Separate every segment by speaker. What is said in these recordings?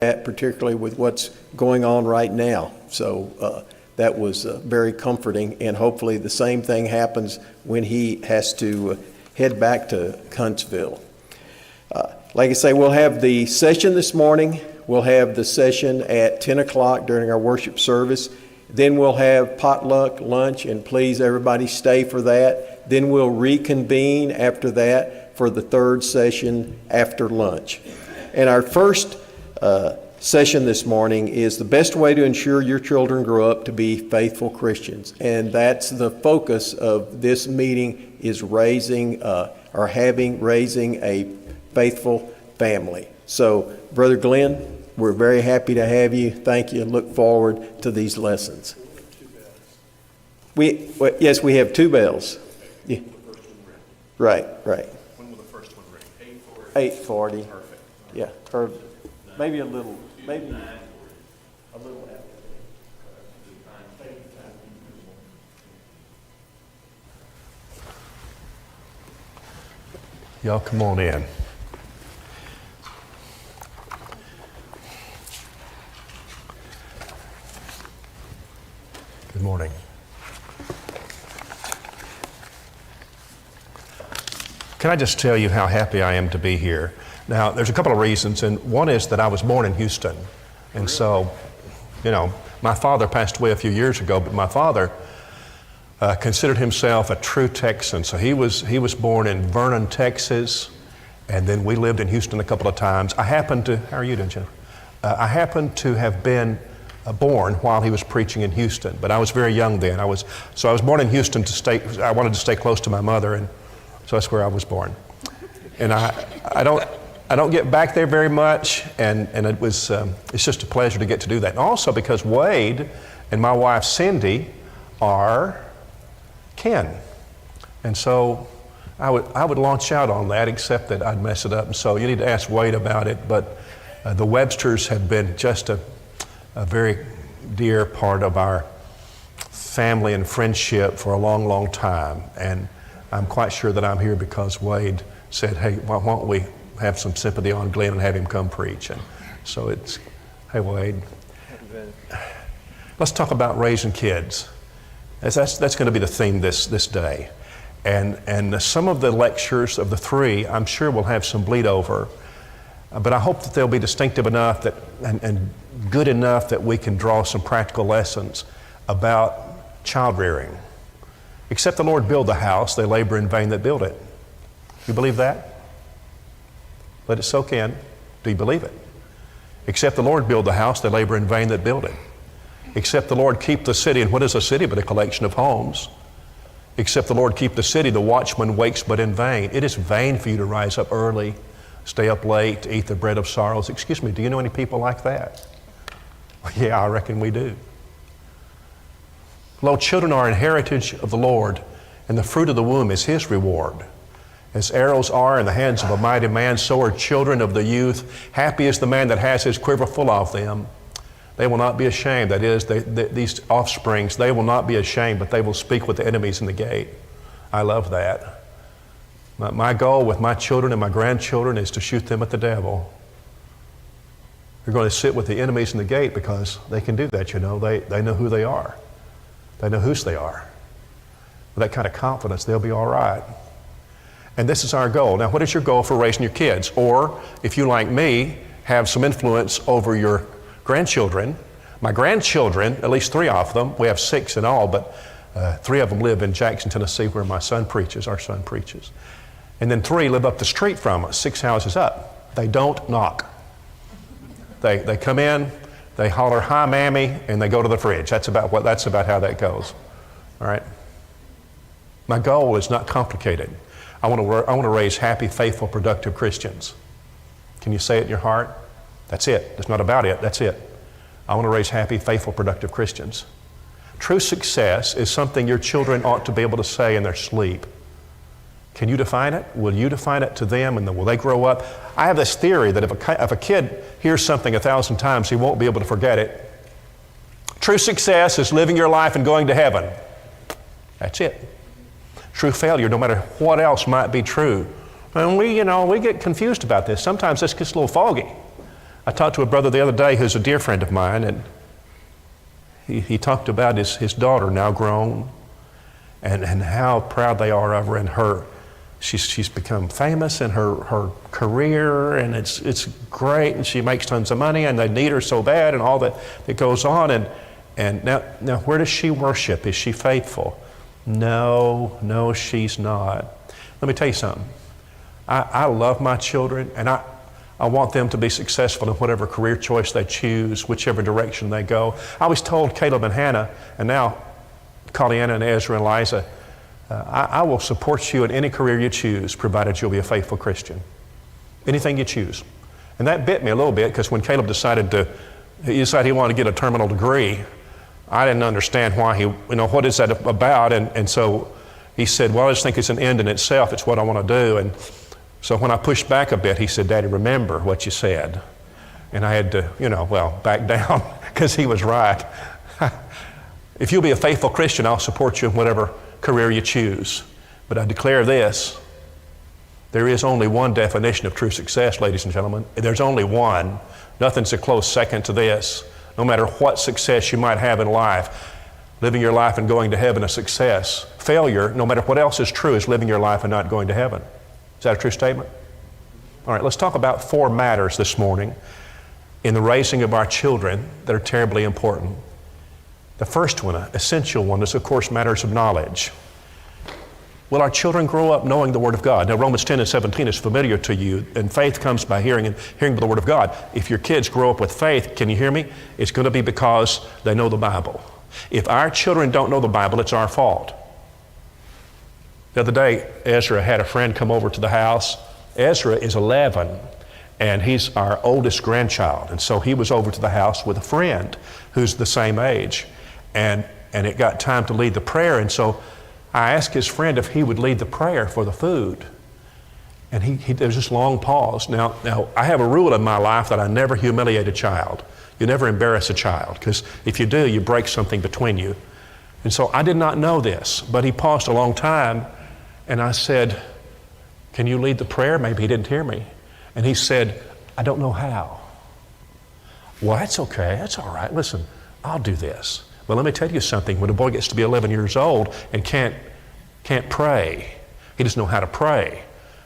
Speaker 1: that, particularly with what's going on right now. So that was very comforting, and hopefully the same thing happens when he has to head back to Huntsville. Like I say, we'll have the session this morning. We'll have the session at 10 o'clock during our worship service. Then we'll have potluck lunch, and please everybody stay for that. Then we'll reconvene after that for the third session after lunch. And our first session this morning is the best way to ensure your children grow up to be faithful Christians. And that's the focus of this meeting, is raising a faithful family. So, Brother Glenn, we're very happy to have you. Thank you, and look forward to these lessons. Yes, we have 2 bells. Yeah. Right.
Speaker 2: When will the first one ring?
Speaker 1: 8:40.
Speaker 2: Perfect.
Speaker 1: Yeah, or maybe a little after.
Speaker 2: Y'all come on in. Good morning. Can I just tell you how happy I am to be here? Now, there's a couple of reasons, and one is that I was born in Houston. And so, my father passed away a few years ago, but my father considered himself a true Texan. So he was born in Vernon, Texas, and then we lived in Houston a couple of times. How are you doing, Jennifer? I happened to have been born while he was preaching in Houston, but I was very young then. I was born in Houston I wanted to stay close to my mother, and so that's where I was born. And I don't get back there very much, and it's just a pleasure to get to do that. And also because Wade and my wife Cindy are kin. And so I would launch out on that, except that I'd mess it up. And so you need to ask Wade about it. But the Websters have been just a very dear part of our family and friendship for a long, long time. And I'm quite sure that I'm here because Wade said, hey, why don't we have some sympathy on Glenn and have him come preach. And so hey Wade, let's talk about raising kids. That's going to be the theme this day. And some of the lectures of the 3, I'm sure will have some bleed over, but I hope that they'll be distinctive enough and good enough that we can draw some practical lessons about child rearing. Except the Lord build the house, they labor in vain that build it. You believe that? Let it soak in. Do you believe it? Except the Lord build the house, they labor in vain that build it. Except the Lord keep the city, and what is a city but a collection of homes? Except the Lord keep the city, the watchman wakes but in vain. It is vain for you to rise up early, stay up late, to eat the bread of sorrows. Excuse me, do you know any people like that? Yeah, I reckon we do. Lo, children are an heritage of the Lord, and the fruit of the womb is His reward. As arrows are in the hands of a mighty man, so are children of the youth. Happy is the man that has his quiver full of them. They will not be ashamed. That is, these offsprings, they will not be ashamed, but they will speak with the enemies in the gate. I love that. My goal with my children and my grandchildren is to shoot them at the devil. They're going to sit with the enemies in the gate because they can do that, They know who they are. They know whose they are. With that kind of confidence, they'll be all right. And this is our goal. Now, what is your goal for raising your kids? Or, if you, like me, have some influence over your grandchildren. My grandchildren, at least 3 of them, we have 6 in all, but 3 of them live in Jackson, Tennessee, where our son preaches. And then 3 live up the street from us, 6 houses up. They don't knock. They come in, they holler, "Hi, Mammy," and they go to the fridge. That's about how that goes. All right? My goal is not complicated. I want to raise happy, faithful, productive Christians. Can you say it in your heart? That's it. It's not about it. That's it. I want to raise happy, faithful, productive Christians. True success is something your children ought to be able to say in their sleep. Can you define it? Will you define it to them, and then will they grow up? I have this theory that if a kid hears something 1,000 times, he won't be able to forget it. True success is living your life and going to heaven. That's it. True failure, no matter what else might be true. And we get confused about this. Sometimes this gets a little foggy. I talked to a brother the other day who's a dear friend of mine, and he talked about his daughter, now grown, and how proud they are of her, and she's become famous in her career, and it's great, and she makes tons of money, and they need her so bad, and all that goes on. And now where does she worship? Is she faithful? No, she's not. Let me tell you something. I love my children, and I want them to be successful in whatever career choice they choose, whichever direction they go. I always told Caleb and Hannah, and now Colley and Ezra and Liza, I will support you in any career you choose, provided you'll be a faithful Christian. Anything you choose. And that bit me a little bit, because when Caleb decided he wanted to get a terminal degree, I didn't understand why what is that about? And so he said, well, I just think it's an end in itself. It's what I want to do. And so when I pushed back a bit, he said, Daddy, remember what you said. And I had to, back down, because he was right. If you'll be a faithful Christian, I'll support you in whatever career you choose. But I declare this, there is only one definition of true success, ladies and gentlemen. There's only one. Nothing's a close second to this. No matter what success you might have in life, living your life and going to heaven is success. Failure, no matter what else is true, is living your life and not going to heaven. Is that a true statement? All right, let's talk about 4 matters this morning in the raising of our children that are terribly important. The first one, an essential one, is of course matters of knowledge. Will our children grow up knowing the Word of God? Now Romans 10 and 17 is familiar to you, and faith comes by hearing, and hearing the Word of God. If your kids grow up with faith, can you hear me? It's going to be because they know the Bible. If our children don't know the Bible, it's our fault. The other day, Ezra had a friend come over to the house. Ezra is 11, and he's our oldest grandchild, and so he was over to the house with a friend who's the same age. And it got time to lead the prayer, and so I asked his friend if he would lead the prayer for the food. And there was this long pause. Now, I have a rule in my life that I never humiliate a child. You never embarrass a child, because if you do, you break something between you. And so I did not know this, but he paused a long time, and I said, can you lead the prayer? Maybe he didn't hear me. And he said, I don't know how. Well, that's okay, that's all right. Listen, I'll do this. Well, let me tell you something. When a boy gets to be 11 years old and can't pray, he doesn't know how to pray.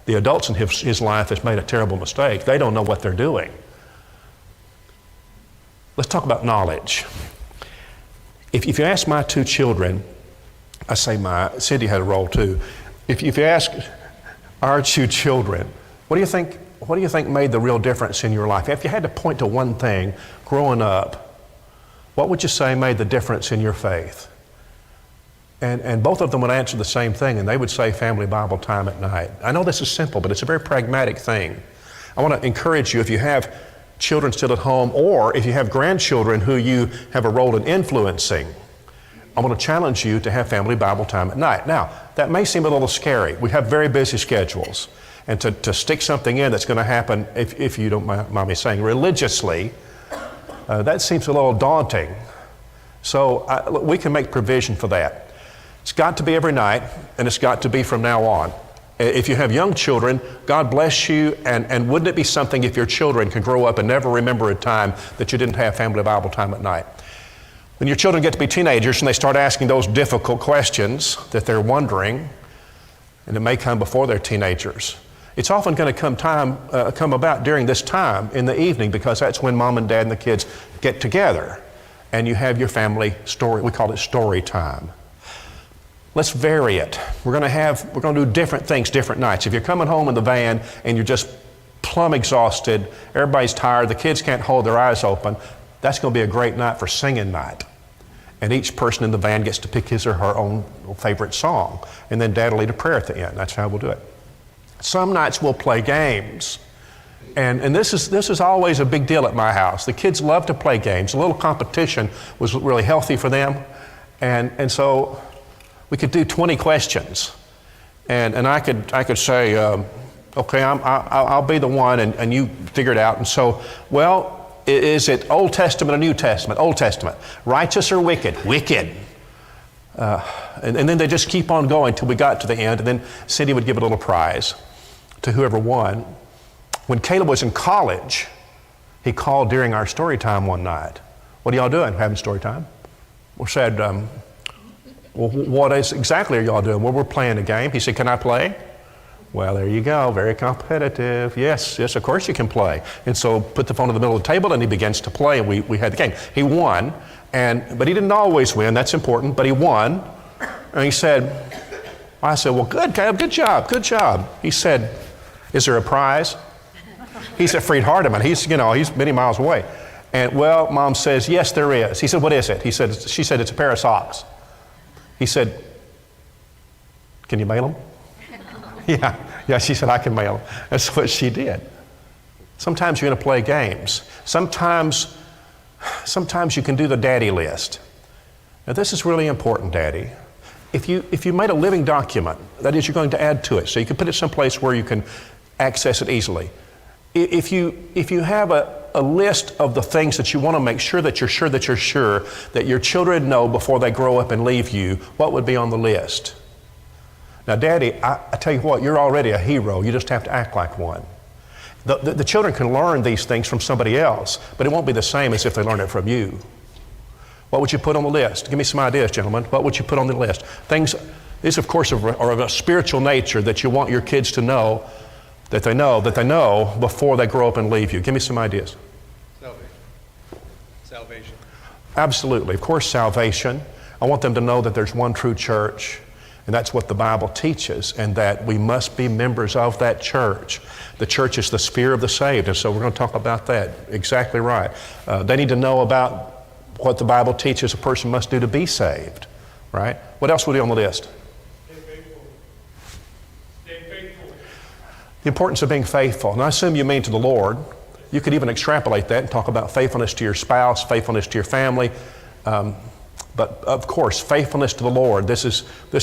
Speaker 2: The adults in his life has made a terrible mistake. They don't know what they're doing. Let's talk about knowledge. If you ask my 2 children, I say Cindy had a role too. If you ask our 2 children, what do you think made the real difference in your life? If you had to point to one thing growing up, what would you say made the difference in your faith? And both of them would answer the same thing, and they would say family Bible time at night. I know this is simple, but it's a very pragmatic thing. I want to encourage you, if you have children still at home, or if you have grandchildren who you have a role in influencing, I want to challenge you to have family Bible time at night. Now, that may seem a little scary. We have very busy schedules. And to stick something in that's going to happen, if you don't mind me saying, religiously, that seems a little daunting. So we can make provision for that. It's got to be every night, and it's got to be from now on. If you have young children, God bless you, and wouldn't it be something if your children can grow up and never remember a time that you didn't have family Bible time at night? When your children get to be teenagers and they start asking those difficult questions that they're wondering, and it may come before they're teenagers, it's often going to come about during this time in the evening, because that's when mom and dad and the kids get together and you have your family story. We call it story time. Let's vary it. We're going to do different things different nights. If you're coming home in the van and you're just plumb exhausted, everybody's tired, the kids can't hold their eyes open, that's going to be a great night for singing night. And each person in the van gets to pick his or her own favorite song. And then Dad will lead a prayer at the end. That's how we'll do it. Some nights we'll play games. And this is always a big deal at my house. The kids love to play games. A little competition was really healthy for them. And so we could do 20 questions. And I could say, okay, I'll be the one, and you figure it out. And so, well, is it Old Testament or New Testament? Old Testament. Righteous or wicked? Wicked. And then they just keep on going till we got to the end, and then Cindy would give a little prize to whoever won. When Caleb was in college, He called during our story time one night. What are y'all doing? Having story time? We said, well, what exactly are y'all doing? Well, we're playing a game. He said, can I play? Well, there you go. Very competitive. Yes, of course you can play. And so put the phone in the middle of the table and he begins to play and we had the game. He won, but he didn't always win. That's important, but he won. And he said, I said, well, good, Caleb, good job. He said, is there a prize? He's at Freed Hardeman. He's many miles away. And well, Mom says, yes, there is. He said, what is it? She said, it's a pair of socks. He said, can you mail them? Yeah, she said, I can mail them. That's what she did. Sometimes you're going to play games. Sometimes you can do the daddy list. Now this is really important, Daddy. If you made a living document, that is, you're going to add to it, so you can put it someplace where you can access it easily. If you have a list of the things that you want to make sure that your children know before they grow up and leave you, what would be on the list? Now, Daddy, I tell you what, you're already a hero. You just have to act like one. The children can learn these things from somebody else, but it won't be the same as if they learn it from you. What would you put on the list? Give me some ideas, gentlemen. What would you put on the list? These, of course, are of a spiritual nature that you want your kids to know, that they know before they grow up and leave you. Give me some ideas.
Speaker 3: Salvation.
Speaker 2: Absolutely. Of course, salvation. I want them to know that there's one true church, and that's what the Bible teaches, and that we must be members of that church. The church is the sphere of the saved, and so we're going to talk about that. Exactly right. They need to know about what the Bible teaches a person must do to be saved, right? What else would be on the list?
Speaker 3: Stay faithful. Stay faithful.
Speaker 2: The importance of being faithful. And I assume you mean to the Lord. You could even extrapolate that and talk about faithfulness to your spouse, faithfulness to your family. But of course, faithfulness to the Lord, this is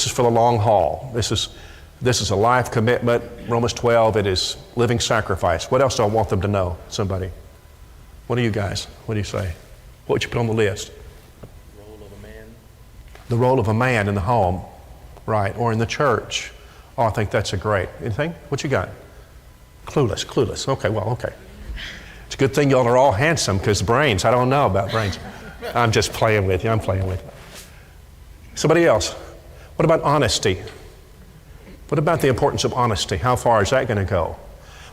Speaker 2: for the long haul. This is a life commitment. Romans 12, it is living sacrifice. What else do I want them to know? Somebody. What do you guys? What do you say? What would you put on the list?
Speaker 3: The role of a man.
Speaker 2: The role of a man in the home, right, or in the church. Oh, I think that's a great. Anything? What you got? Clueless. Okay. It's a good thing y'all are all handsome, because brains, I don't know about brains. I'm just playing with you. Somebody else. What about honesty? What about the importance of honesty? How far is that going to go?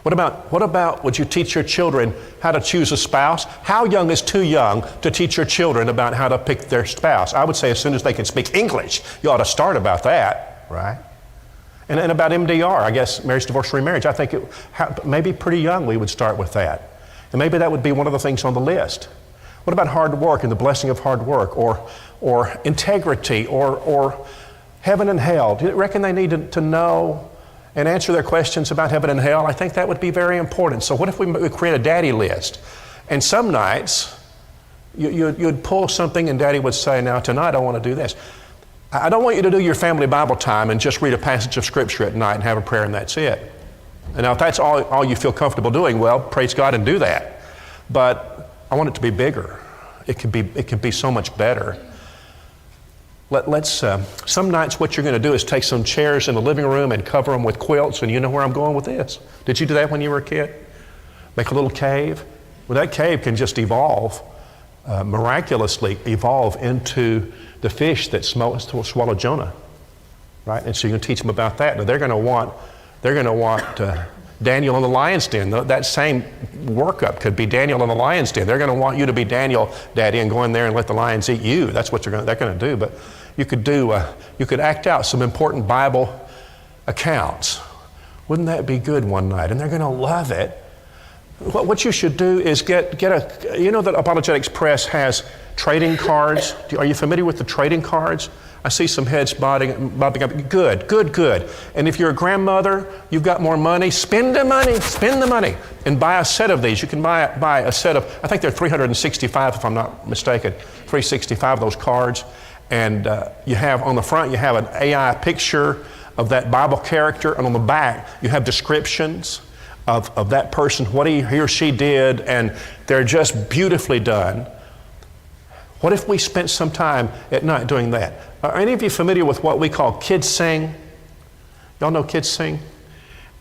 Speaker 2: What about would you teach your children how to choose a spouse? How young is too young to teach your children about how to pick their spouse? I would say as soon as they can speak English, you ought to start about that, right? And about MDR, I guess, marriage, divorce, remarriage. I think maybe pretty young we would start with that. And maybe that would be one of the things on the list. What about hard work and the blessing of hard work, or integrity, or heaven and hell? Do you reckon they need to know and answer their questions about heaven and hell? I think that would be very important. So what if we create a daddy list? And some nights, you'd pull something and Daddy would say, now tonight I want to do this. I don't want you to do your family Bible time and just read a passage of Scripture at night and have a prayer and that's it. And now if that's all you feel comfortable doing, well, praise God and do that. But I want it to be bigger. It could be so much better. Some nights what you're going to do is take some chairs in the living room and cover them with quilts, and you know where I'm going with this. Did you do that when you were a kid? Make a little cave? Well, that cave can just miraculously evolve into the fish that swallowed Jonah, right? And so you can teach them about that. Now they're going to want Daniel in the lion's den. That same workup could be Daniel in the lion's den. They're going to want you to be Daniel, Daddy, and go in there and let the lions eat you. That's what they're going to do. But you could act out some important Bible accounts. Wouldn't that be good one night? And they're going to love it. What you should do is get you know that Apologetics Press has trading cards. Are you familiar with the trading cards? I see some heads bobbing up. Good. And if you're a grandmother, you've got more money, spend the money, and buy a set of these. You can buy a set of, I think they're 365 if I'm not mistaken, 365 of those cards. And you have on the front, you have an AI picture of that Bible character, and on the back, you have descriptions of that person, what he or she did, and they're just beautifully done. What if we spent some time at night doing that? Are any of you familiar with what we call Kids Sing? Y'all know Kids Sing?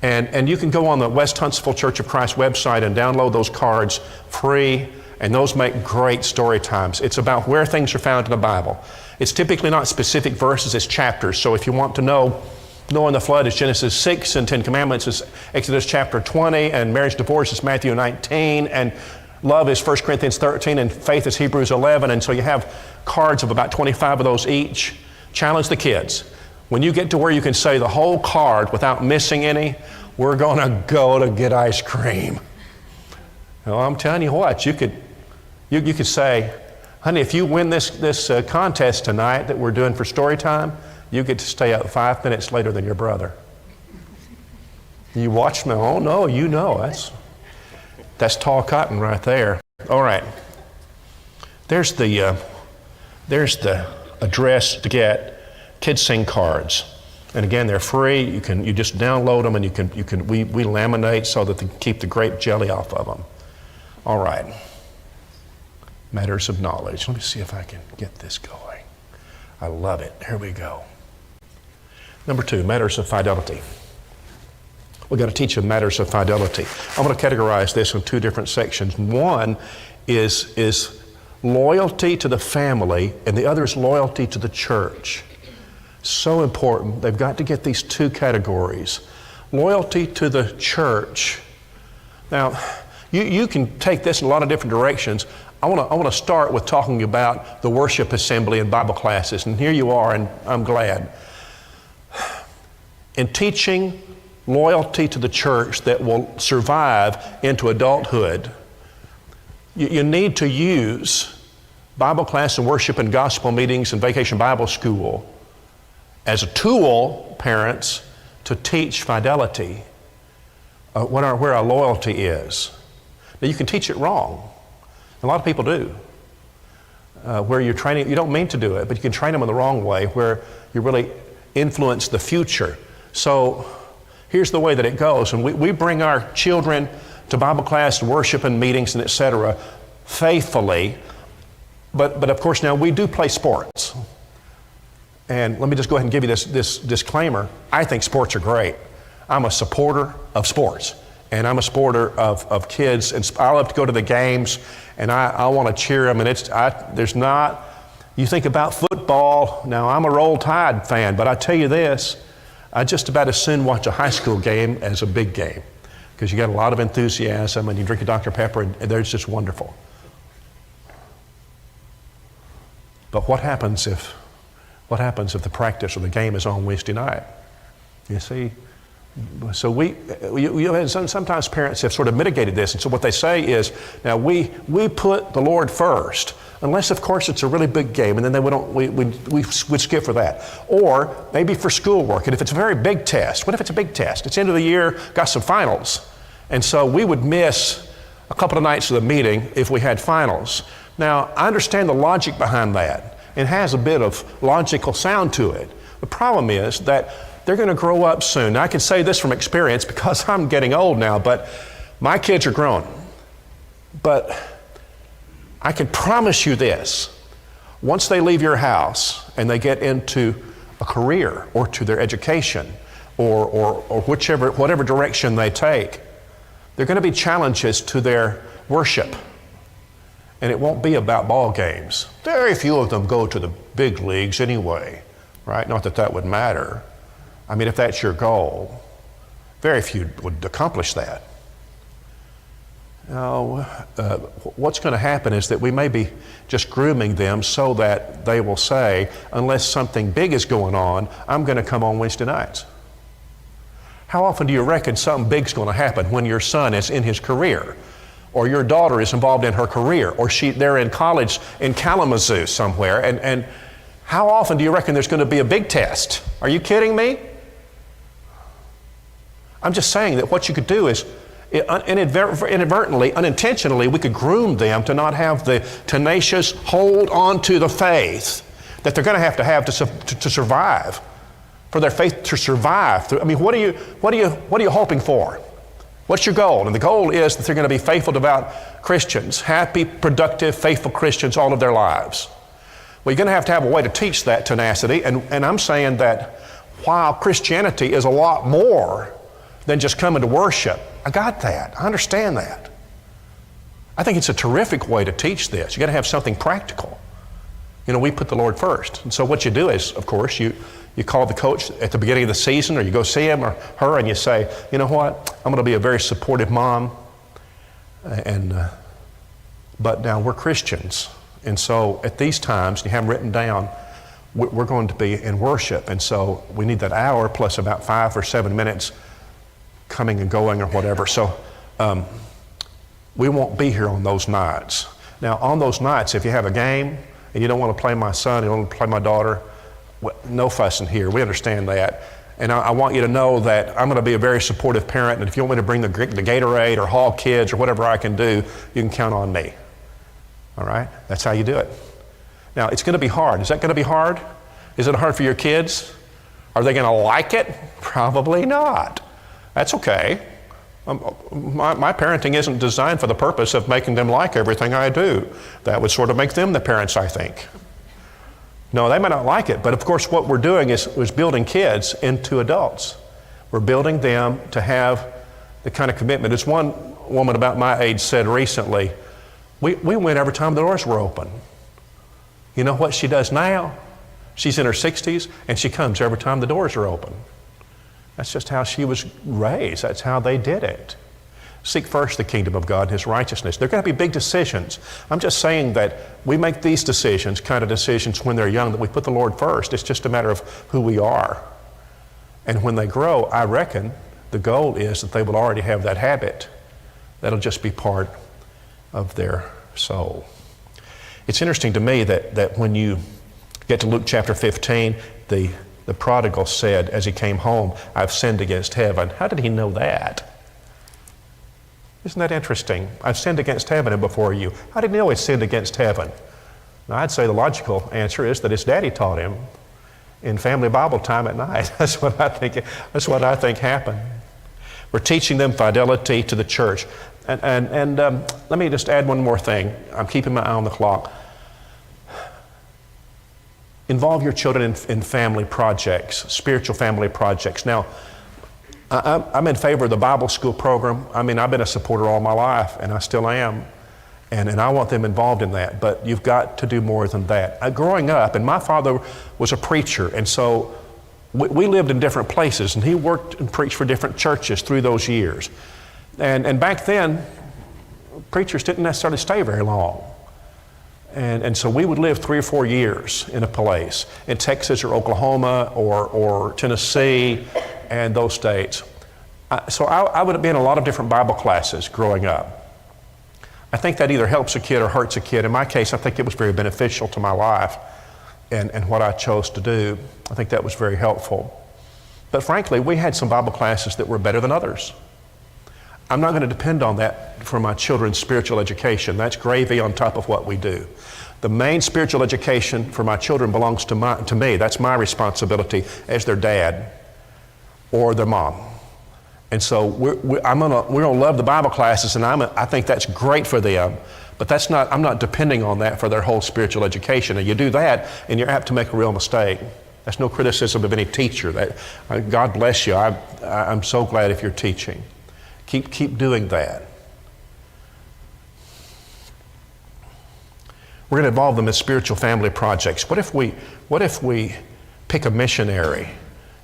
Speaker 2: And you can go on the West Huntsville Church of Christ website and download those cards free, and those make great story times. It's about where things are found in the Bible. It's typically not specific verses, it's chapters. So if you want to know Noah and the flood is Genesis 6, and 10 Commandments is Exodus chapter 20, and marriage divorce is Matthew 19, and love is 1 Corinthians 13, and faith is Hebrews 11, and so you have cards of about 25 of those each. Challenge the kids. When you get to where you can say the whole card without missing any, we're going to go to get ice cream. Well, I'm telling you what, you could say, honey, if you win this contest tonight that we're doing for story time, you get to stay up 5 minutes later than your brother. You watch me, oh no, you know, that's tall cotton right there. All right, there's the address to get Kids Sing cards. And again, they're free. You just download them, and we laminate so that they keep the grape jelly off of them. All right. Matters of knowledge. Let me see if I can get this going. I love it. Here we go. Number 2, matters of fidelity. We've got to teach them matters of fidelity. I'm going to categorize this in 2 different sections. One is loyalty to the family, and the other is loyalty to the church. So important. They've got to get these 2 categories. Loyalty to the church. Now, you can take this in a lot of different directions. I want to start with talking about the worship assembly and Bible classes, and here you are, and I'm glad. In teaching loyalty to the church that will survive into adulthood, you need to use Bible class and worship and gospel meetings and vacation Bible school as a tool, parents, to teach fidelity, where our loyalty is. Now, you can teach it wrong. A lot of people do. Where you're training, you don't mean to do it, but you can train them in the wrong way, where you really influence the future. So here's the way that it goes. And we bring our children to Bible class, worship and meetings, and etc. faithfully. But of course, now we do play sports. And let me just go ahead and give you this disclaimer. I think sports are great. I'm a supporter of sports. And I'm a supporter of kids. And I love to go to the games, and I want to cheer them. And you think about football. Now, I'm a Roll Tide fan, but I tell you this, I just about as soon watch a high school game as a big game, because you got a lot of enthusiasm, and you drink a Dr. Pepper, and they're just wonderful. But what happens if the practice or the game is on Wednesday night? You see? So sometimes parents have sort of mitigated this, and so what they say is, now we put the Lord first, unless of course it's a really big game, and then we skip for that. Or maybe for schoolwork, and if it's a very big test, what if it's a big test? It's end of the year, got some finals, and so we would miss a couple of nights of the meeting if we had finals. Now, I understand the logic behind that. It has a bit of logical sound to it. The problem is that they're going to grow up soon. Now, I can say this from experience because I'm getting old now, but my kids are grown. But I can promise you this. Once they leave your house and they get into a career or to their education or whatever direction they take, there are going to be challenges to their worship. And it won't be about ball games. Very few of them go to the big leagues anyway, right? Not that that would matter. I mean, if that's your goal, very few would accomplish that. Now, what's going to happen is that we may be just grooming them so that they will say, unless something big is going on, I'm going to come on Wednesday nights. How often do you reckon something big's going to happen when your son is in his career, or your daughter is involved in her career, or they're in college in Kalamazoo somewhere, and how often do you reckon there's going to be a big test? Are you kidding me? I'm just saying that what you could do is inadvertently, unintentionally, we could groom them to not have the tenacious hold on to the faith that they're going to have to survive, for their faith to survive. I mean, what are you hoping for? What's your goal? And the goal is that they're going to be faithful, devout Christians, happy, productive, faithful Christians all of their lives. Well, you're going to have a way to teach that tenacity, and I'm saying that while Christianity is a lot more than just coming to worship. I got that. I understand that. I think it's a terrific way to teach this. You got to have something practical. You know, we put the Lord first. And so what you do is, of course, you call the coach at the beginning of the season, or you go see him or her and you say, you know what, I'm going to be a very supportive mom. But now we're Christians. And so at these times, you have them written down, we're going to be in worship. And so we need that hour plus about 5 or 7 minutes coming and going or whatever. So we won't be here on those nights. Now on those nights, if you have a game and you don't want to play my son, you don't want to play my daughter, no fussing here. We understand that. And I want you to know that I'm going to be a very supportive parent, and if you want me to bring the Gatorade or haul kids or whatever I can do, you can count on me. All right? That's how you do it. Now, it's going to be hard. Is that going to be hard? Is it hard for your kids? Are they going to like it? Probably not. That's okay. My parenting isn't designed for the purpose of making them like everything I do. That would sort of make them the parents, I think. No, they may not like it, but of course what we're doing is building kids into adults. We're building them to have the kind of commitment. As one woman about my age said recently, we went every time the doors were open. You know what she does now? She's in her 60s and she comes every time the doors are open. That's just how she was raised. That's how they did it. Seek first the kingdom of God and His righteousness. They're going to be big decisions. I'm just saying that we make these decisions, kind of decisions when they're young, that we put the Lord first. It's just a matter of who we are. And when they grow, I reckon the goal is that they will already have that habit. That'll just be part of their soul. It's interesting to me that when you get to Luke chapter 15, the prodigal said as he came home, I've sinned against heaven. How did he know that? Isn't that interesting? I've sinned against heaven and before you. How did he know he sinned against heaven? Now, I'd say the logical answer is that his daddy taught him in family Bible time at night. That's what I think happened. We're teaching them fidelity to the church. And let me just add one more thing. I'm keeping my eye on the clock. Involve your children in family projects, spiritual family projects. Now, I'm in favor of the Bible school program. I mean, I've been a supporter all my life, and I still am. And I want them involved in that. But you've got to do more than that. Growing up, and my father was a preacher, and so we lived in different places, and he worked and preached for different churches through those years. And back then, preachers didn't necessarily stay very long. And so we would live 3 or 4 years in a place, in Texas or Oklahoma or Tennessee and those states. So I would be in a lot of different Bible classes growing up. I think that either helps a kid or hurts a kid. In my case, I think it was very beneficial to my life and what I chose to do. I think that was very helpful. But frankly, we had some Bible classes that were better than others. I'm not going to depend on that for my children's spiritual education. That's gravy on top of what we do. The main spiritual education for my children belongs to me. That's my responsibility as their dad or their mom. And so we're going to love the Bible classes, and I think that's great for them. But I'm not depending on that for their whole spiritual education. And you do that, and you're apt to make a real mistake. That's no criticism of any teacher. God bless you. I'm so glad if you're teaching. Keep doing that. We're going to involve them in spiritual family projects. What if we pick a missionary?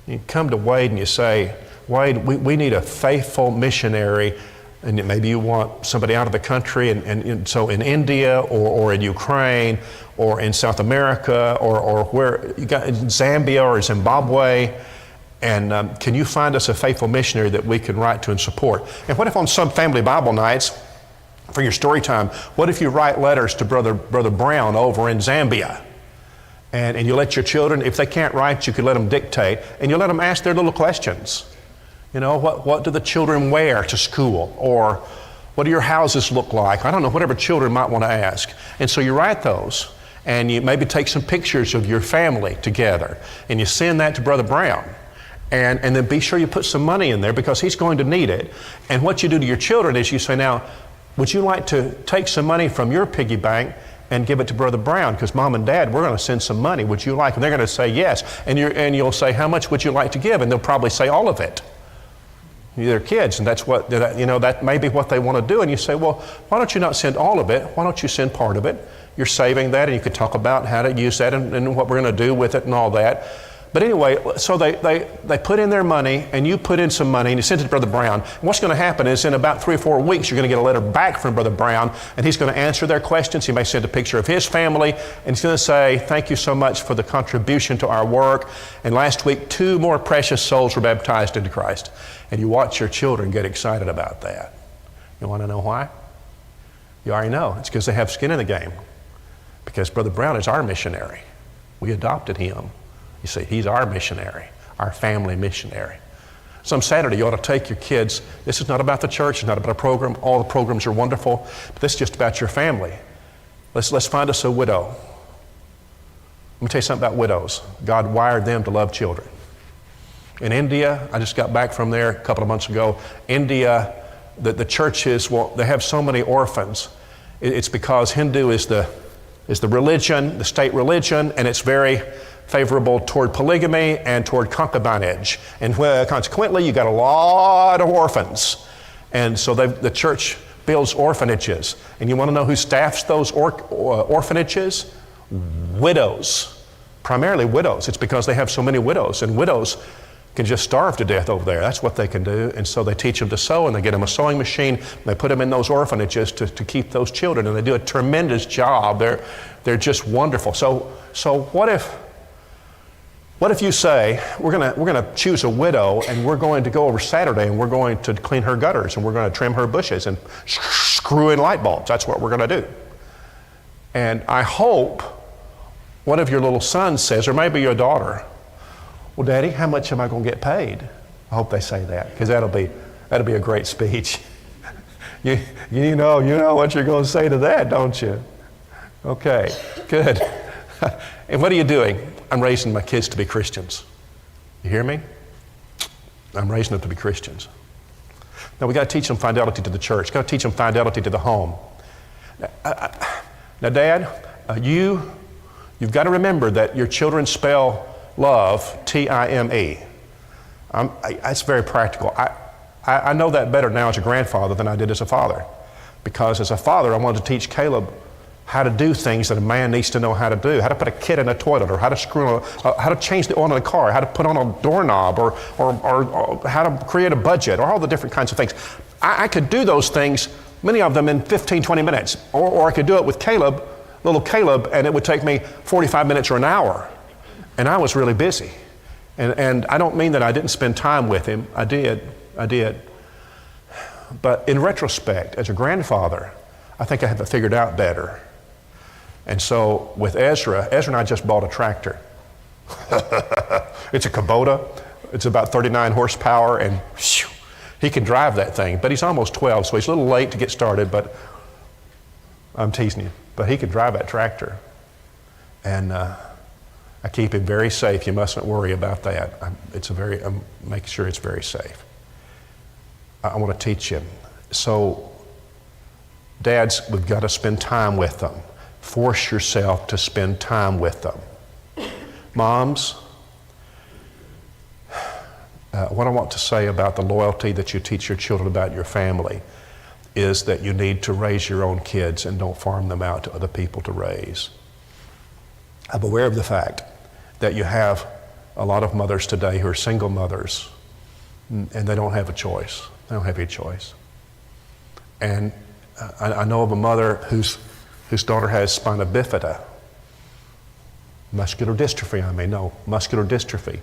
Speaker 2: You come to Wade and you say, Wade, we need a faithful missionary, and maybe you want somebody out of the country, and so in India or in Ukraine or in South America or where you got in Zambia or Zimbabwe. And can you find us a faithful missionary that we can write to and support? And what if on some family Bible nights, for your story time, what if you write letters to Brother Brown over in Zambia? And you let your children, if they can't write, you could let them dictate, and you let them ask their little questions. You know, what do the children wear to school? Or what do your houses look like? I don't know, whatever children might want to ask. And so you write those, and you maybe take some pictures of your family together, and you send that to Brother Brown. And then be sure you put some money in there because he's going to need it. And what you do to your children is you say, now, would you like to take some money from your piggy bank and give it to Brother Brown? Because Mom and Dad, we're going to send some money. Would you like? And they're going to say yes. And you'll say, how much would you like to give? And they'll probably say all of it. They're kids, and that's what, that may be what they want to do. And you say, well, why don't you not send all of it? Why don't you send part of it? You're saving that, and you could talk about how to use that and what we're going to do with it and all that. But anyway, so they put in their money, and you put in some money, and you send it to Brother Brown. And what's going to happen is in about 3 or 4 weeks, you're going to get a letter back from Brother Brown, and he's going to answer their questions. He may send a picture of his family, and he's going to say, thank you so much for the contribution to our work. And last week, 2 more precious souls were baptized into Christ. And you watch your children get excited about that. You want to know why? You already know. It's because they have skin in the game. Because Brother Brown is our missionary. We adopted him. You see, he's our missionary, our family missionary. Some Saturday you ought to take your kids. This is not about the church, it's not about a program. All the programs are wonderful, but this is just about your family. Let's find us a widow. Let me tell you something about widows. God wired them to love children. In India, I just got back from there a couple of months ago. India, the churches, well, they have so many orphans. It's because Hindu is the religion, the state religion, and it's very favorable toward polygamy and toward concubinage. And consequently, you got a lot of orphans. And so the church builds orphanages. And you want to know who staffs those orphanages? Widows. Primarily widows. It's because they have so many widows. And widows can just starve to death over there. That's what they can do. And so they teach them to sew, and they get them a sewing machine. And they put them in those orphanages to keep those children. And they do a tremendous job. They're just wonderful. So what if you say, we're gonna choose a widow, and we're going to go over Saturday, and we're going to clean her gutters, and we're going to trim her bushes and screw in light bulbs. That's what we're going to do. And I hope one of your little sons says, or maybe your daughter, well, Daddy, how much am I going to get paid? I hope they say that, because that'll be a great speech. you know what you're going to say to that, don't you? Okay, good. And what are you doing? I'm raising my kids to be Christians. You hear me? I'm raising them to be Christians. Now we got to teach them fidelity to the church. Got to teach them fidelity to the home. Now, Dad, you've got to remember that your children spell love T-I-M-E. That's very practical. I know that better now as a grandfather than I did as a father, because as a father I wanted to teach Caleb how to do things that a man needs to know how to do, how to put a kid in a toilet, or how to how to change the oil in a car, how to put on a doorknob, or how to create a budget, or all the different kinds of things. I could do those things, many of them in 15, 20 minutes, or I could do it with Caleb, little Caleb, and it would take me 45 minutes or an hour. And I was really busy. And I don't mean that I didn't spend time with him. I did. But in retrospect, as a grandfather, I think I have it figured out better. And so with Ezra and I just bought a tractor. It's a Kubota. It's about 39 horsepower, and whew, he can drive that thing. But he's almost 12, so he's a little late to get started, but I'm teasing you. But he can drive that tractor. And I keep him very safe. You mustn't worry about that. I'm making sure it's very safe. I want to teach him. So, dads, we've got to spend time with them. Force yourself to spend time with them. Moms, what I want to say about the loyalty that you teach your children about your family is that you need to raise your own kids and don't farm them out to other people to raise. I'm aware of the fact that you have a lot of mothers today who are single mothers, and they don't have a choice. They don't have any choice. And I know of a mother whose daughter has spina bifida, muscular dystrophy, muscular dystrophy.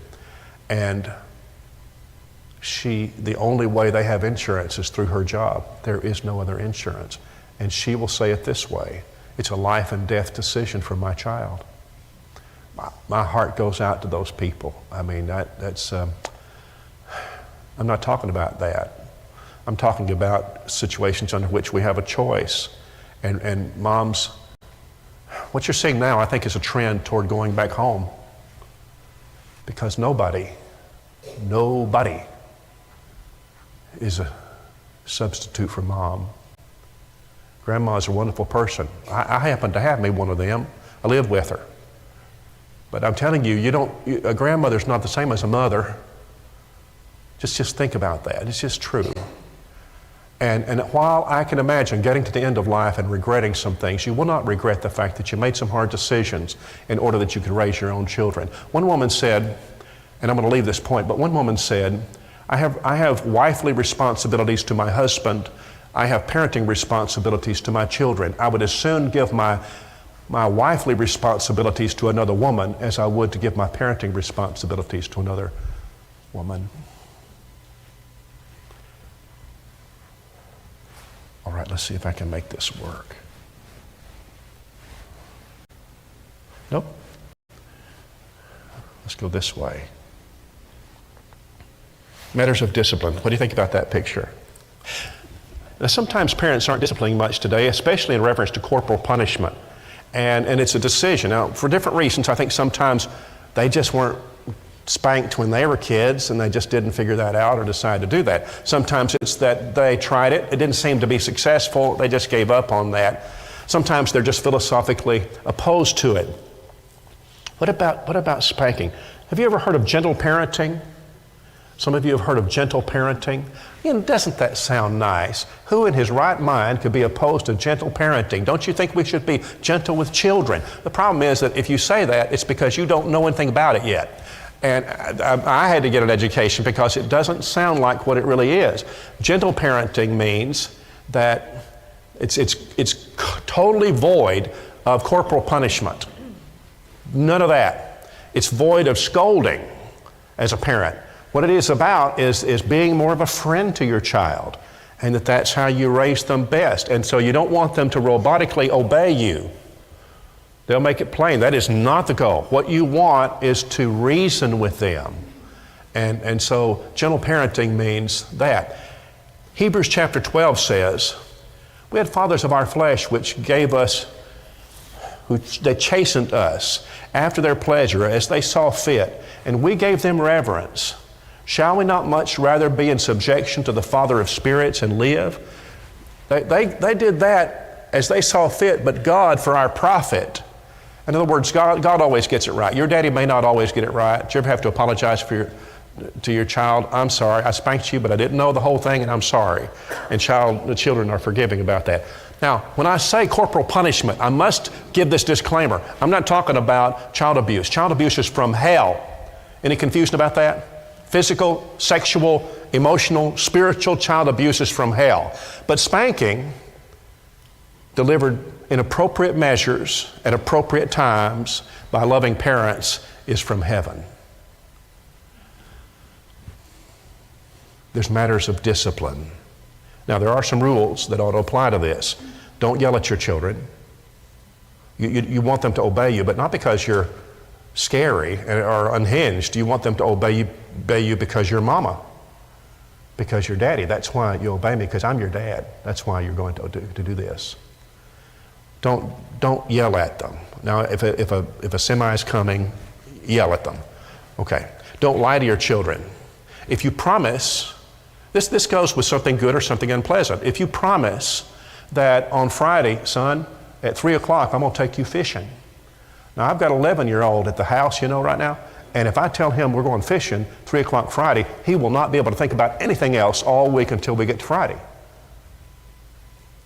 Speaker 2: And the only way they have insurance is through her job. There is no other insurance. And she will say it this way: it's a life and death decision for my child. My heart goes out to those people. I'm not talking about that. I'm talking about situations under which we have a choice. And moms, what you're seeing now, I think, is a trend toward going back home. Because nobody is a substitute for mom. Grandma is a wonderful person. I happen to have me one of them. I lived with her. But I'm telling you, a grandmother's not the same as a mother. Just think about that. It's just true. And while I can imagine getting to the end of life and regretting some things, you will not regret the fact that you made some hard decisions in order that you could raise your own children. One woman said, and I'm going to leave this point, but one woman said, I have wifely responsibilities to my husband. I have parenting responsibilities to my children. I would as soon give my wifely responsibilities to another woman as I would to give my parenting responsibilities to another woman. All right, let's see if I can make this work. Nope. Let's go this way. Matters of discipline. What do you think about that picture? Now, sometimes parents aren't disciplining much today, especially in reference to corporal punishment. And it's a decision. Now, for different reasons, I think sometimes they just weren't spanked when they were kids and they just didn't figure that out or decide to do that. Sometimes it's that they tried it, it didn't seem to be successful, they just gave up on that. Sometimes they're just philosophically opposed to it. What about spanking? Have you ever heard of gentle parenting? Some of you have heard of gentle parenting. Doesn't that sound nice? Who in his right mind could be opposed to gentle parenting? Don't you think we should be gentle with children? The problem is that if you say that, it's because you don't know anything about it yet. And I had to get an education because it doesn't sound like what it really is. Gentle parenting means that it's totally void of corporal punishment. None of that. It's void of scolding as a parent. What it is about is being more of a friend to your child, and that's how you raise them best. And so you don't want them to robotically obey you. They'll make it plain. That is not the goal. What you want is to reason with them. And so gentle parenting means that. Hebrews chapter 12 says, we had fathers of our flesh which gave us, they chastened us after their pleasure as they saw fit, and we gave them reverence. Shall we not much rather be in subjection to the Father of spirits and live? They did that as they saw fit, but God for our profit. In other words, God always gets it right. Your daddy may not always get it right. Did you ever have to apologize to your child? I'm sorry, I spanked you, but I didn't know the whole thing, and I'm sorry. And the children are forgiving about that. Now, when I say corporal punishment, I must give this disclaimer. I'm not talking about child abuse. Child abuse is from hell. Any confusion about that? Physical, sexual, emotional, spiritual child abuse is from hell. But spanking, delivered in appropriate measures at appropriate times by loving parents, is from heaven. There's matters of discipline. Now, there are some rules that ought to apply to this. Don't yell at your children. You want them to obey you, but not because you're scary or unhinged. You want them to obey you because you're mama, because you're daddy. That's why you obey me, because I'm your dad. That's why you're going to do this. Don't yell at them. Now, if a semi is coming, yell at them. Okay. Don't lie to your children. If you promise, this goes with something good or something unpleasant. If you promise that on Friday, son, at 3 o'clock, I'm going to take you fishing. Now, I've got an 11-year-old at the house, right now, and if I tell him we're going fishing 3 o'clock Friday, he will not be able to think about anything else all week until we get to Friday.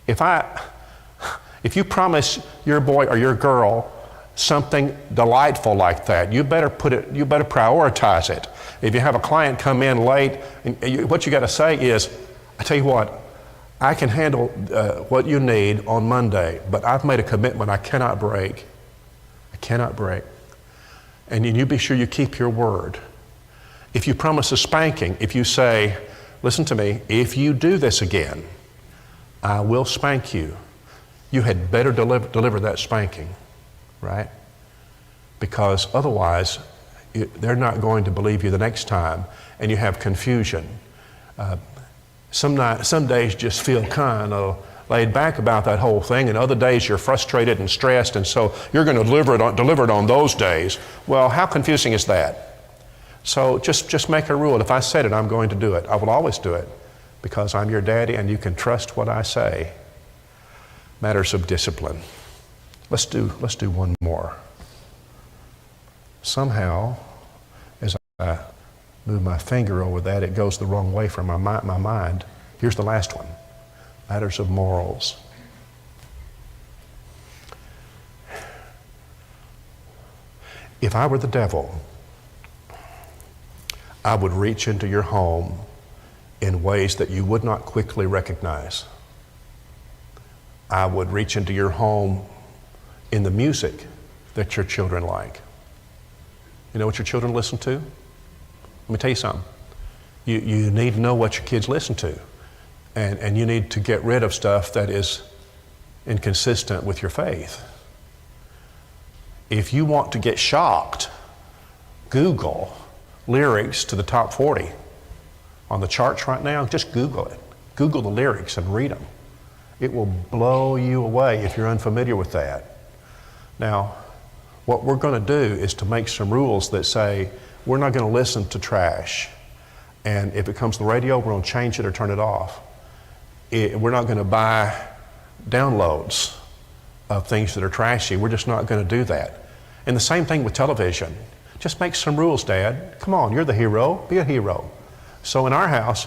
Speaker 2: If you promise your boy or your girl something delightful like that, you better prioritize it. If you have a client come in late, what you got to say is, I tell you what, I can handle what you need on Monday, but I've made a commitment I cannot break. I cannot break. And you be sure you keep your word. If you promise a spanking, if you say, listen to me, if you do this again, I will spank you. You had better deliver that spanking, right? Because otherwise, they're not going to believe you the next time, and you have confusion. Some days just feel kind of laid back about that whole thing, and other days you're frustrated and stressed, and so you're going to deliver it on those days. Well, how confusing is that? So just make a rule. If I said it, I'm going to do it. I will always do it because I'm your daddy, and you can trust what I say. Matters of discipline. Let's do one more. Somehow, as I move my finger over that, it goes the wrong way from my mind. Here's the last one, matters of morals. If I were the devil, I would reach into your home in ways that you would not quickly recognize. I would reach into your home in the music that your children like. You know what your children listen to? Let me tell you something. You need to know what your kids listen to. And you need to get rid of stuff that is inconsistent with your faith. If you want to get shocked, Google lyrics to the top 40 on the charts right now. Just Google it. Google the lyrics and read them. It will blow you away if you're unfamiliar with that. Now, what we're going to do is to make some rules that say we're not going to listen to trash. And if it comes to the radio, we're going to change it or turn it off. We're not going to buy downloads of things that are trashy. We're just not going to do that. And the same thing with television. Just make some rules, Dad. Come on, you're the hero. Be a hero. So in our house,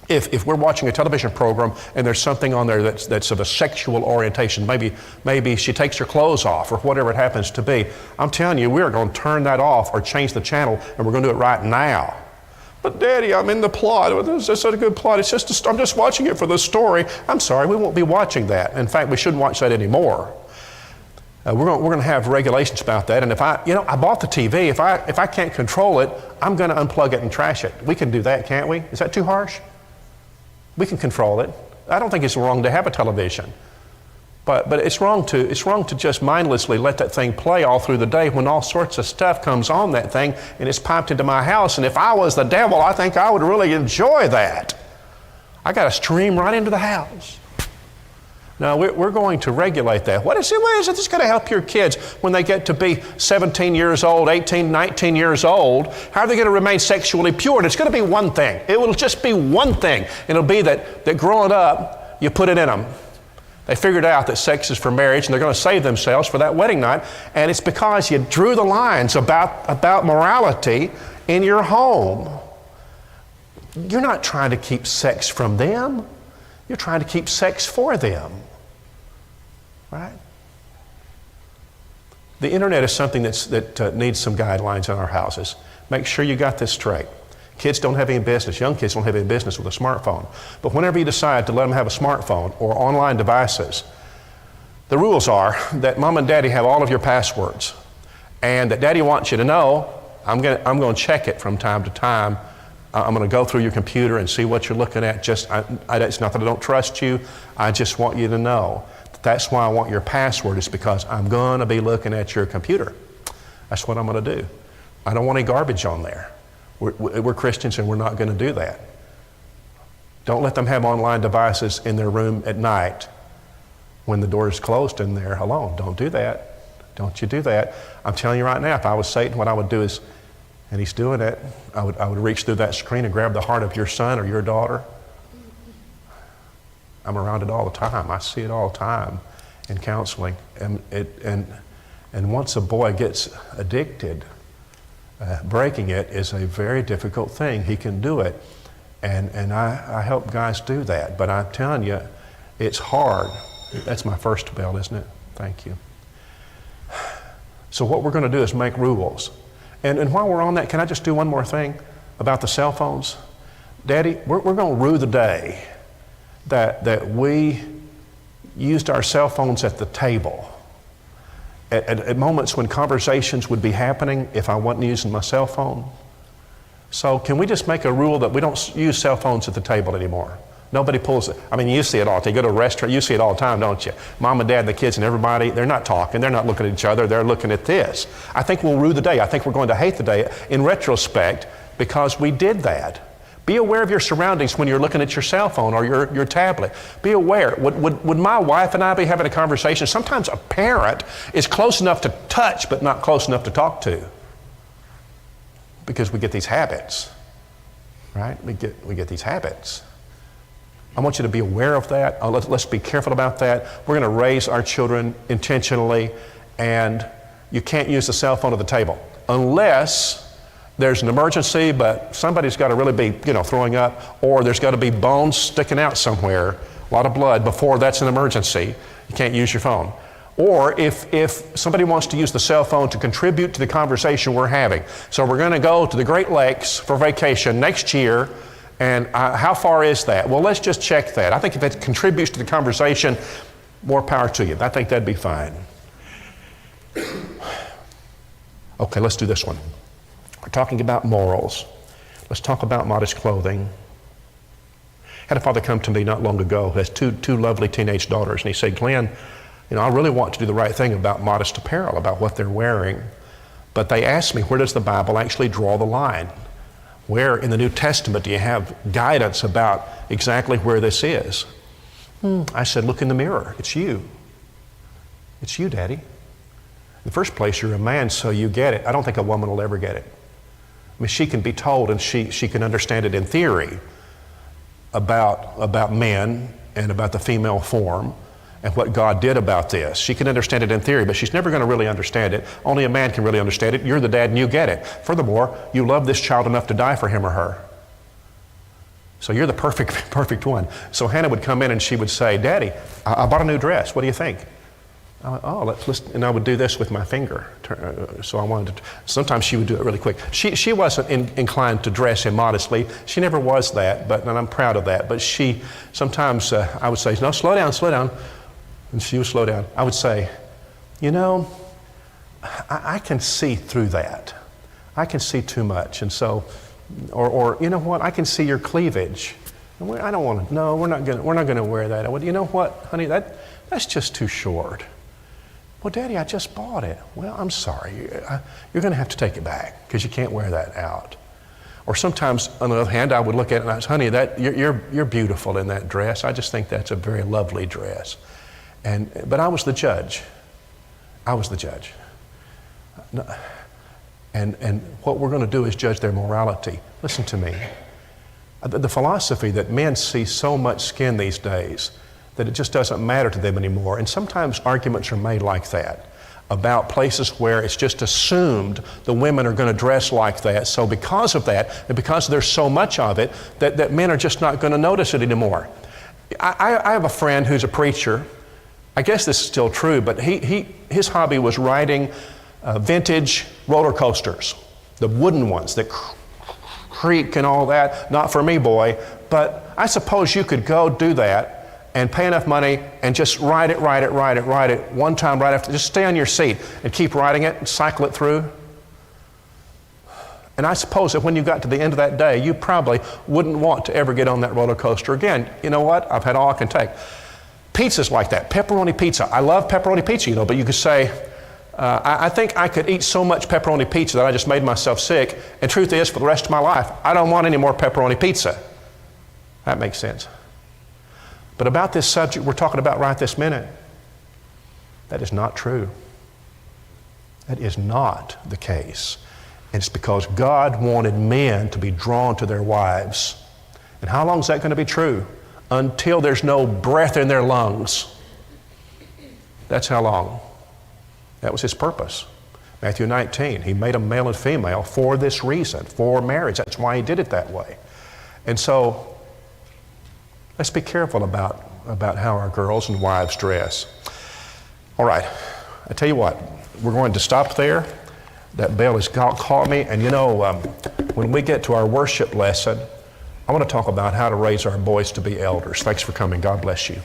Speaker 2: if we're watching a television program and there's something on there that's of a sexual orientation, maybe she takes her clothes off or whatever it happens to be, I'm telling you, we're going to turn that off or change the channel, and we're going to do it right now. But Daddy, I'm in the plot. It's just a good plot. I'm just watching it for the story. I'm sorry, we won't be watching that. In fact, we shouldn't watch that anymore. We're going to have regulations about that. And if I bought the TV. If I can't control it, I'm going to unplug it and trash it. We can do that, can't we? Is that too harsh? We can control it. I don't think it's wrong to have a television. But it's wrong to just mindlessly let that thing play all through the day when all sorts of stuff comes on that thing and it's piped into my house. And if I was the devil, I think I would really enjoy that. I got to stream right into the house. Now, we're going to regulate that. What is this going to help your kids when they get to be 17 years old, 18, 19 years old? How are they going to remain sexually pure? And it's going to be one thing. It will just be one thing. It'll be that growing up, you put it in them. They figured out that sex is for marriage, and they're going to save themselves for that wedding night. And it's because you drew the lines about morality in your home. You're not trying to keep sex from them. You're trying to keep sex for them. Right? The internet is something that needs some guidelines in our houses. Make sure you got this straight. Kids don't have any business, young kids don't have any business with a smartphone. But whenever you decide to let them have a smartphone or online devices, the rules are that Mom and Daddy have all of your passwords, and that Daddy wants you to know, I'm going to check it from time to time. I'm going to go through your computer and see what you're looking at. It's not that I don't trust you. I just want you to know. That's why I want your password, is because I'm going to be looking at your computer. That's what I'm going to do. I don't want any garbage on there. We're Christians and we're not going to do that. Don't let them have online devices in their room at night when the door is closed and they're alone. Don't do that. Don't you do that. I'm telling you right now, if I was Satan, what I would do is, and he's doing it, I would reach through that screen and grab the heart of your son or your daughter. I'm around it all the time. I see it all the time in counseling. And once a boy gets addicted, breaking it is a very difficult thing. He can do it. And I help guys do that. But I'm telling you, it's hard. That's my first bell, isn't it? Thank you. So what we're going to do is make rules. And while we're on that, can I just do one more thing about the cell phones? Daddy, we're going to rue the day that we used our cell phones at the table. At moments when conversations would be happening if I wasn't using my cell phone. So can we just make a rule that we don't use cell phones at the table anymore? Nobody pulls it. I mean, you see it all. You go to a restaurant, you see it all the time, don't you? Mom and Dad and the kids and everybody, they're not talking. They're not looking at each other. They're looking at this. I think we'll rue the day. I think we're going to hate the day in retrospect because we did that. Be aware of your surroundings when you're looking at your cell phone or your tablet. Be aware. Would my wife and I be having a conversation? Sometimes a parent is close enough to touch but not close enough to talk to, because we get these habits, right? We get these habits. I want you to be aware of that. Let's be careful about that. We're going to raise our children intentionally, and you can't use the cell phone at the table unless there's an emergency, but somebody's got to really be, throwing up, or there's got to be bones sticking out somewhere, a lot of blood before that's an emergency. You can't use your phone. Or if somebody wants to use the cell phone to contribute to the conversation we're having. So we're going to go to the Great Lakes for vacation next year, and how far is that? Well, let's just check that. I think if it contributes to the conversation, more power to you. I think that'd be fine. Okay, let's do this one. We're talking about morals. Let's talk about modest clothing. I had a father come to me not long ago who has two lovely teenage daughters, and he said, Glenn, I really want to do the right thing about modest apparel, about what they're wearing. But they asked me, where does the Bible actually draw the line? Where in the New Testament do you have guidance about exactly where this is? I said, look in the mirror. It's you. It's you, Daddy. In the first place, you're a man, so you get it. I don't think a woman will ever get it. I mean, she can be told, and she can understand it in theory about men and about the female form and what God did about this. She can understand it in theory, but she's never going to really understand it. Only a man can really understand it. You're the dad and you get it. Furthermore, you love this child enough to die for him or her. So you're the perfect one. So Hannah would come in and she would say, Daddy, I bought a new dress. What do you think? I went, oh, let's listen. And I would do this with my finger. So I wanted to, sometimes she would do it really quick. She wasn't inclined to dress immodestly. She never was that, and I'm proud of that. But sometimes I would say, no, slow down. And she would slow down. I would say, I can see through that. I can see too much. And so, or you know what, I can see your cleavage. I don't want to, no, we're not going to wear that. I went, you know what, honey, that's just too short. Well, Daddy, I just bought it. Well, I'm sorry. You're going to have to take it back because you can't wear that out. Or sometimes, on the other hand, I would look at it and I say, honey, you're beautiful in that dress. I just think that's a very lovely dress. But I was the judge. And what we're going to do is judge their morality. Listen to me. The philosophy that men see so much skin these days that it just doesn't matter to them anymore. And sometimes arguments are made like that about places where it's just assumed the women are going to dress like that. So because of that, and because there's so much of it, that men are just not going to notice it anymore. I have a friend who's a preacher. I guess this is still true, but his hobby was riding vintage roller coasters, the wooden ones that creak and all that. Not for me, boy, but I suppose you could go do that and pay enough money and just ride it one time right after. Just stay on your seat and keep riding it and cycle it through. And I suppose that when you got to the end of that day, you probably wouldn't want to ever get on that roller coaster again. You know what? I've had all I can take. Pizza's like that, pepperoni pizza. I love pepperoni pizza, but you could say, I think I could eat so much pepperoni pizza that I just made myself sick. And truth is, for the rest of my life, I don't want any more pepperoni pizza. That makes sense. But about this subject we're talking about right this minute, that is not true. That is not the case. And it's because God wanted men to be drawn to their wives. And how long is that going to be true? Until there's no breath in their lungs. That's how long. That was his purpose. Matthew 19, he made them male and female for this reason, for marriage. That's why he did it that way. And so, let's be careful about how our girls and wives dress. All right, I tell you what, we're going to stop there. That bell has caught me, and when we get to our worship lesson, I want to talk about how to raise our boys to be elders. Thanks for coming. God bless you.